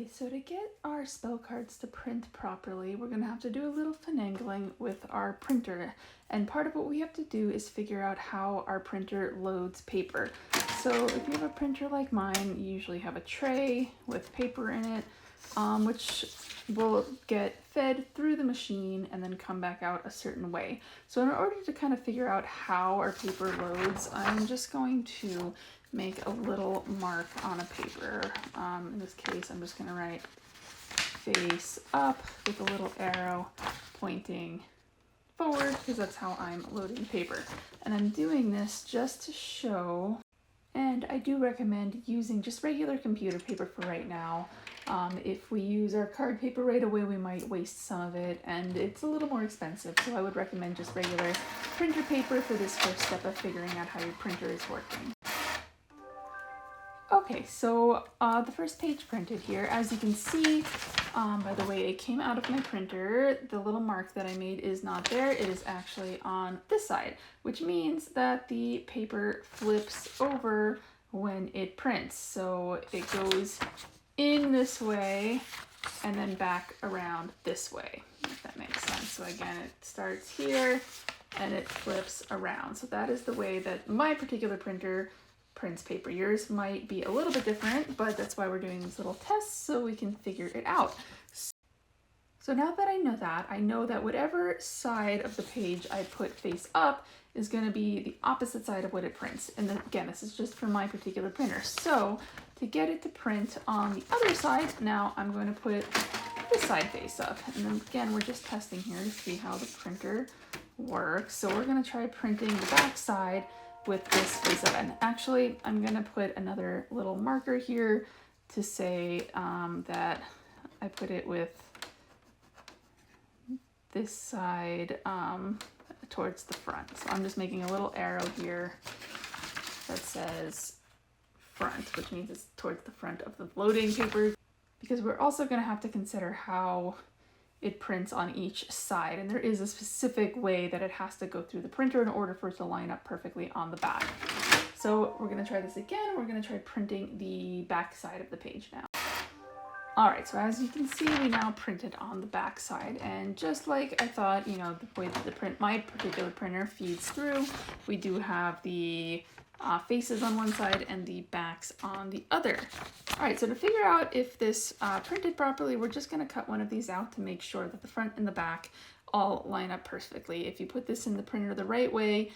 Okay, so to get our spell cards to print properly, we're going to have to do a little finagling with our printer. And part of what we have to do is figure out how our printer loads paper. So if you have a printer like mine, you usually have a tray with paper in it, which will get fed through the machine and then come back out a certain way. So in order to kind of figure out how our paper loads, I'm just going to make a little mark on a paper. In this case, I'm just going to write face up with a little arrow pointing forward because that's how I'm loading paper. And I'm doing this just to show, and I do recommend using just regular computer paper for right now. If we use our card paper right away, we might waste some of it, and it's a little more expensive, so I would recommend just regular printer paper for this first step of figuring out how your printer is working. Okay, so the first page printed here, as you can see, by the way it came out of my printer, the little mark that I made is not there. It is actually on this side, which means that the paper flips over when it prints. So it goes in this way and then back around this way, if that makes sense. So again, it starts here and it flips around. So that is the way that my particular printer prints paper. Yours might be a little bit different, but that's why we're doing these little tests so we can figure it out. So now that I know that whatever side of the page I put face up is going to be the opposite side of what it prints. And then, again, this is just for my particular printer. So to get it to print on the other side, now I'm going to put this side face up. And then again, we're just testing here to see how the printer works. So we're going to try printing the back side with this face up. And actually, I'm going to put another little marker here to say that I put it with this side towards the front. So I'm just making a little arrow here that says front, which means it's towards the front of the loading paper, because we're also going to have to consider how it prints on each side, and there is a specific way that it has to go through the printer in order for it to line up perfectly on the back. So we're going to try this again. We're going to try printing the back side of the page now. All right, so as you can see, we now printed on the back side, and just like I thought, you know, the way that my particular printer feeds through, we do have the faces on one side and the backs on the other. All right, so to figure out if this printed properly, we're just going to cut one of these out to make sure that the front and the back all line up perfectly. If you put this in the printer the right way,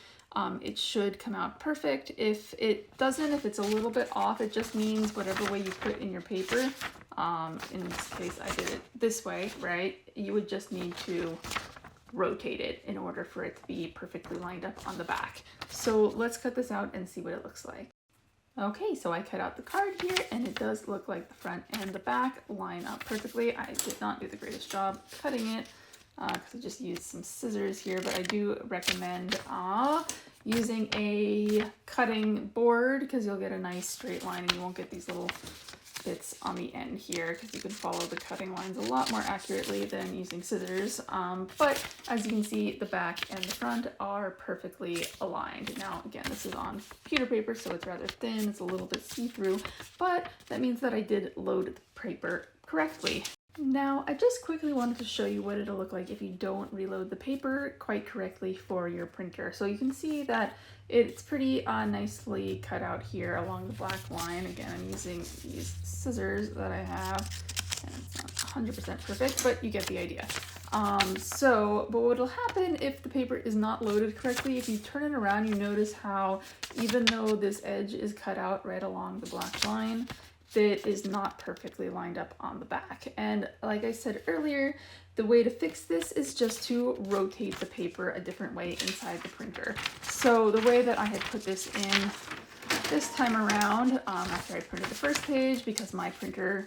it should come out perfect. If it doesn't, if it's a little bit off, it just means whatever way you put in your paper. In this case, I did it this way, right? You would just need to rotate it in order for it to be perfectly lined up on the back. So let's cut this out and see what it looks like. Okay, so I cut out the card here, and it does look like the front and the back line up perfectly. I did not do the greatest job cutting it because I just used some scissors here, but I do recommend using a cutting board because you'll get a nice straight line and you won't get these little bits on the end here, because you can follow the cutting lines a lot more accurately than using scissors. But as you can see, the back and the front are perfectly aligned. Now, again, this is on computer paper, so it's rather thin. It's a little bit see-through, but that means that I did load the paper correctly. Now, I just quickly wanted to show you what it'll look like if you don't reload the paper quite correctly for your printer. So you can see that it's pretty nicely cut out here along the black line. Again, I'm using these scissors that I have, and it's not 100% perfect, but you get the idea. But what will happen if the paper is not loaded correctly, if you turn it around, you notice how even though this edge is cut out right along the black line, that is not perfectly lined up on the back. And like I said earlier, the way to fix this is just to rotate the paper a different way inside the printer. So the way that I had put this in this time around, after I printed the first page, because my printer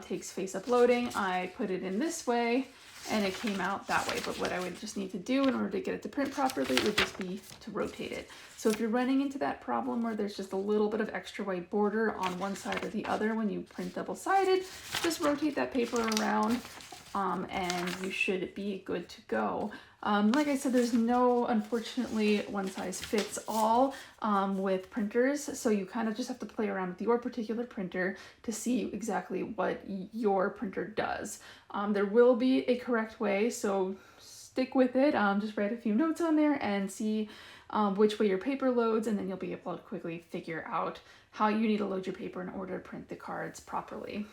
takes face-up loading, I put it in this way, and it came out that way. But what I would just need to do in order to get it to print properly would just be to rotate it. So if you're running into that problem where there's just a little bit of extra white border on one side or the other when you print double-sided, just rotate that paper around and you should be good to go. Like I said, there's no, unfortunately, one size fits all with printers, so you kind of just have to play around with your particular printer to see exactly what your printer does. There will be a correct way, so stick with it. Just write a few notes on there and see which way your paper loads, and then you'll be able to quickly figure out how you need to load your paper in order to print the cards properly.